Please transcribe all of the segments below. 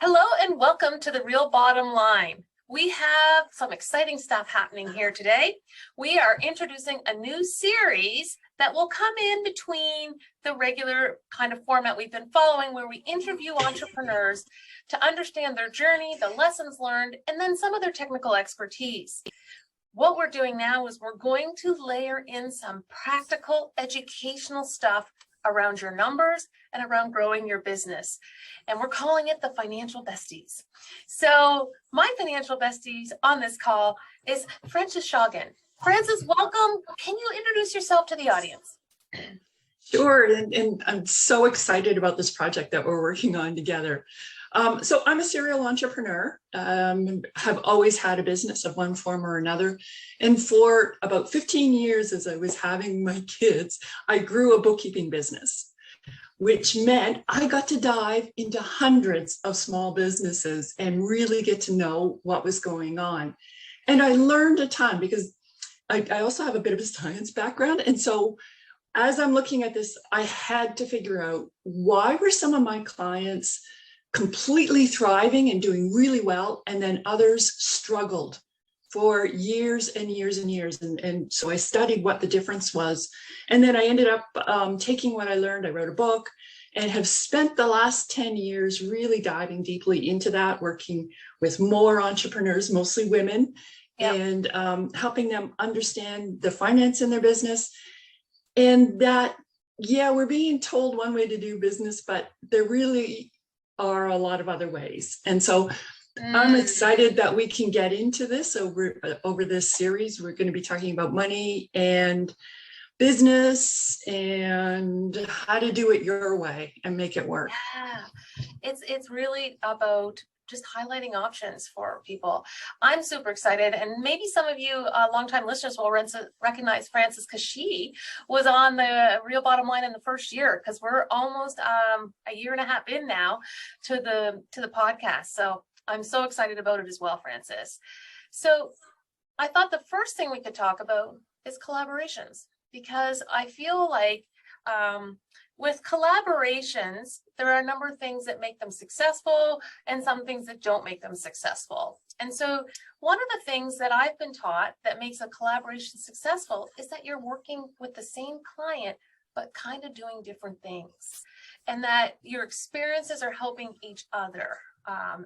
Hello and welcome to The Real Bottom Line. We have some exciting stuff happening here today. We are introducing a new series that will come in between the regular kind of format we've been following, where we interview entrepreneurs to understand their journey, the lessons learned, and then some of their technical expertise. What we're doing now is we're going to layer in some practical educational stuff around your numbers and around growing your business. And we're calling it the Financial Besties. So my financial besties on this call is Frances Shoggan. Frances, welcome. Can you introduce yourself to the audience? Sure, and I'm so excited about this project that we're working on together. So I'm a serial entrepreneur, have always had a business of one form or another. And for about 15 years, as I was having my kids, I grew a bookkeeping business, which meant I got to dive into hundreds of small businesses and really get to know what was going on. And I learned a ton because I also have a bit of a science background. And so as I'm looking at this, I had to figure out, why were some of my clients completely thriving and doing really well, and then others struggled for years and years and years. And so I studied what the difference was. And then I ended up taking what I learned. I wrote a book and have spent the last 10 years really diving deeply into that, working with more entrepreneurs, mostly women, and helping them understand the finance in their business. And that, yeah, we're being told one way to do business, but there really are a lot of other ways. And so I'm excited that we can get into this over this series. We're going to be talking about money and business and how to do it your way and make it work. Yeah, it's really about just highlighting options for people. I'm super excited, and maybe some of you longtime listeners will recognize Frances because she was on the Real Bottom Line in the first year, because we're almost a year and a half in now to the podcast. So I'm so excited about it as well, Frances. So I thought the first thing we could talk about is collaborations, because I feel like with collaborations, there are a number of things that make them successful and some things that don't make them successful. And so one of the things that I've been taught that makes a collaboration successful is that you're working with the same client, but kind of doing different things, and that your experiences are helping each other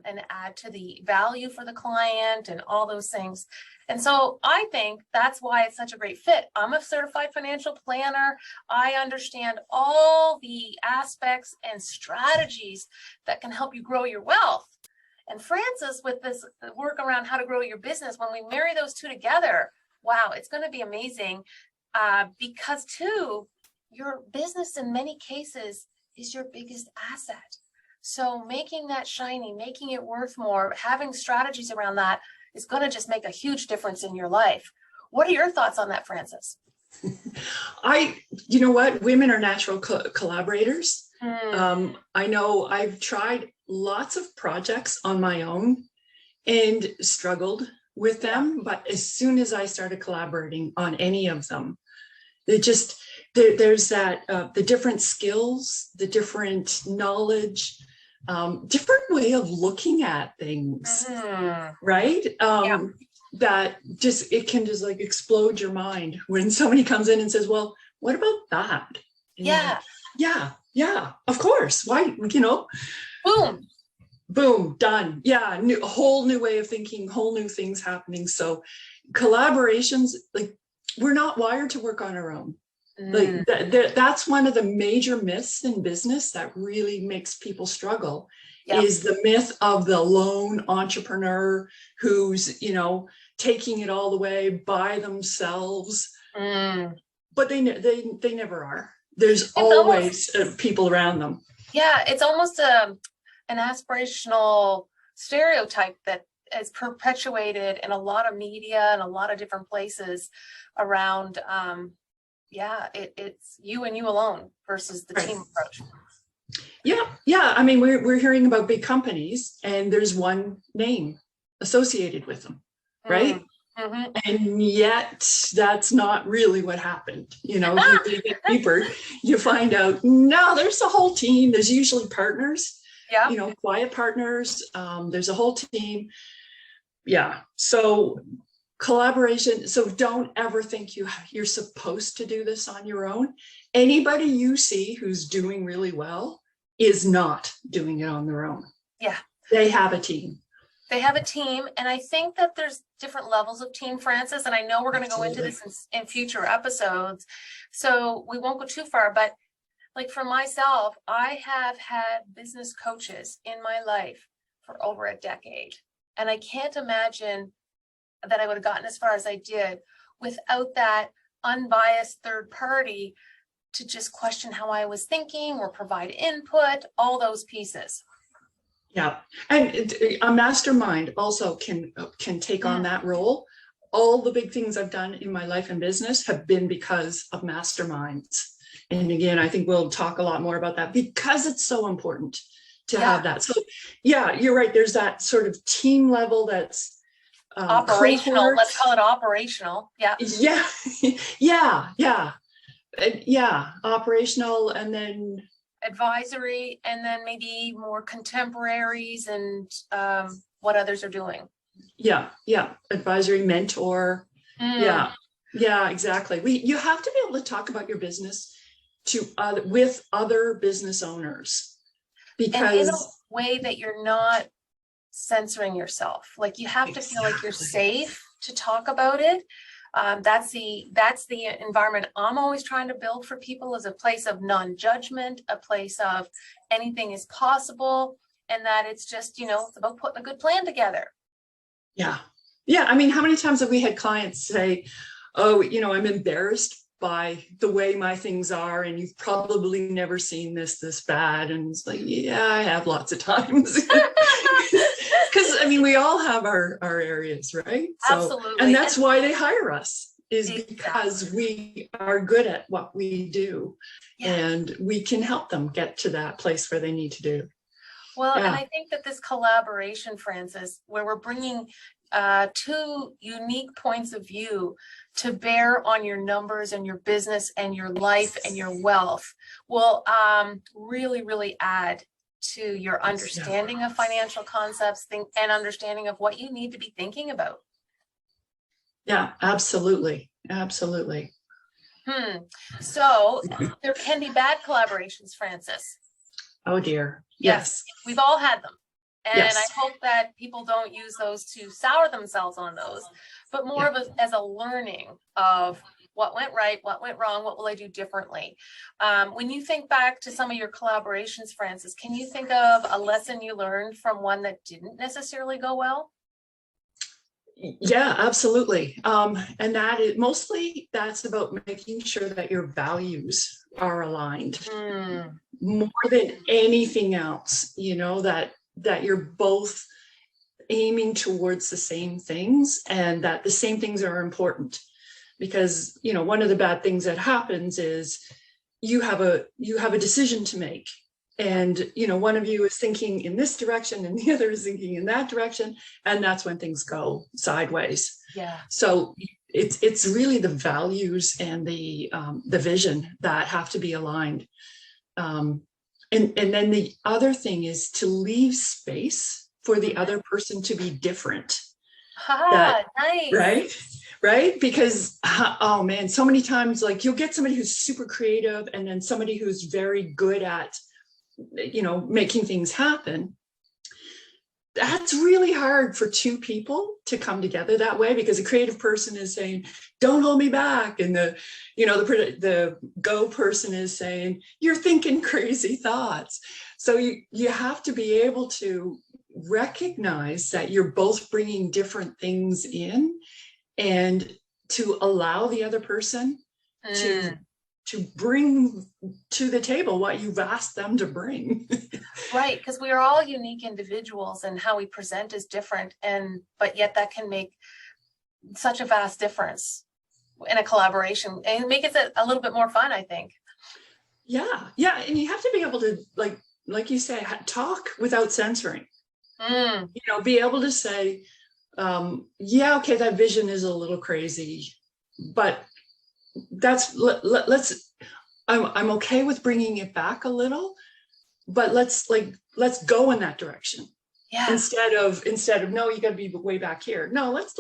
and add to the value for the client and all those things. And so I think that's why it's such a great fit. I'm a certified financial planner. I understand all the aspects and strategies that can help you grow your wealth. And Frances, with this work around how to grow your business, when we marry those two together, wow, it's going to be amazing because too, your business in many cases is your biggest asset. So making that shiny, making it worth more, having strategies around that is going to just make a huge difference in your life. What are your thoughts on that, Frances? You know what? Women are natural collaborators. I know I've tried lots of projects on my own and struggled with them. But as soon as I started collaborating on any of them, there's that, the different skills, the different knowledge, different way of looking at things, right? That just, it can just like explode your mind when somebody comes in and says, well, what about that? And yeah, of course. Why, boom, done. Yeah, a whole new way of thinking, whole new things happening. So collaborations, like, we're not wired to work on our own. Like that's one of the major myths in business that really makes people struggle, is the myth of the lone entrepreneur who's, taking it all the way by themselves. But they never are. There's always people around them. Yeah, it's almost an aspirational stereotype that is perpetuated in a lot of media and a lot of different places around it's you and you alone versus the team approach. Yeah. I mean, we're hearing about big companies and there's one name associated with them, right? And yet that's not really what happened. You dig deeper, you find out, no, there's a whole team. There's usually partners Yeah. quiet partners. There's a whole team. Yeah. So collaboration. So don't ever think you're supposed to do this on your own. Anybody you see who's doing really well is not doing it on their own. Yeah. They have a team. They have a team, and I think that there's different levels of team, Francis, and I know we're going to go into this in future episodes, so we won't go too far, but like for myself, I have had business coaches in my life for over a decade, and I can't imagine that I would have gotten as far as I did without that unbiased third party to just question how I was thinking or provide input, all those pieces. Yeah, and a mastermind also can take on that role. All the big things I've done in my life and business have been because of masterminds. And again, I think we'll talk a lot more about that because it's so important to have that. So yeah, you're right. There's that sort of team level that's operational. Cohort. Let's call it operational. Yeah. Yeah. Operational, and then advisory, and then maybe more contemporaries and what others are doing. Yeah. Advisory, mentor. Yeah, exactly. You have to be able to talk about your business with other business owners, because and in a way that you're not censoring yourself. Like you have to feel like you're safe to talk about it. That's the environment I'm always trying to build for people, is a place of non-judgment, a place of anything is possible, and that it's just, it's about putting a good plan together. Yeah. I mean, how many times have we had clients say, oh, I'm embarrassed by the way my things are, and you've probably never seen this bad. And it's like, yeah, I have lots of times. Because I mean, we all have our areas, right? Absolutely. And that's why they hire us, is because we are good at what we do, and we can help them get to that place where they need to do. Well, and I think that this collaboration, Francis, where we're bringing two unique points of view to bear on your numbers and your business and your life and your wealth, will really, really add to your understanding of financial concepts and understanding of what you need to be thinking about. Yeah, absolutely. So there can be bad collaborations, Francis. Oh dear. Yes. We've all had them. And I hope that people don't use those to sour themselves on those, but more of as a learning of what went right, what went wrong, what will I do differently? When you think back to some of your collaborations, Francis, can you think of a lesson you learned from one that didn't necessarily go well? Yeah, absolutely. And that is mostly, that's about making sure that your values are aligned more than anything else, that you're both aiming towards the same things, and that the same things are important. Because, one of the bad things that happens is you have a decision to make. And, one of you is thinking in this direction and the other is thinking in that direction. And that's when things go sideways. Yeah. So it's really the values and the vision that have to be aligned. And then the other thing is to leave space for the other person to be different. Nice. Right? Because, oh man, so many times, like, you'll get somebody who's super creative and then somebody who's very good at, making things happen. That's really hard for two people to come together that way, because a creative person is saying, don't hold me back. And the go person is saying, you're thinking crazy thoughts. So you have to be able to recognize that you're both bringing different things in, and to allow the other person to bring to the table what you've asked them to bring. Right, because we are all unique individuals, and how we present is different, but yet that can make such a vast difference in a collaboration, and make it a little bit more fun, I think. Yeah, and you have to be able to, like you say, talk without censoring. Be able to say, okay, that vision is a little crazy, but I'm okay with bringing it back a little, but let's go in that direction. Yeah. Instead of no, you got to be way back here. No, let's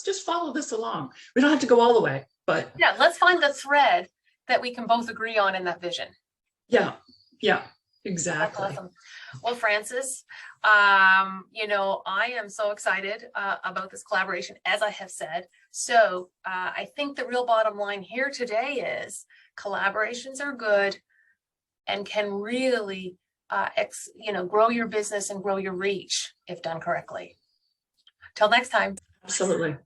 just follow this along. We don't have to go all the way, but Yeah, let's find the thread that we can both agree on in that vision. yeah, exactly. That's awesome. Well, Frances, you know, I am so excited about this collaboration, as I have said. So I think the real bottom line here today is collaborations are good and can really, you know, grow your business and grow your reach if done correctly. Till next time. Absolutely.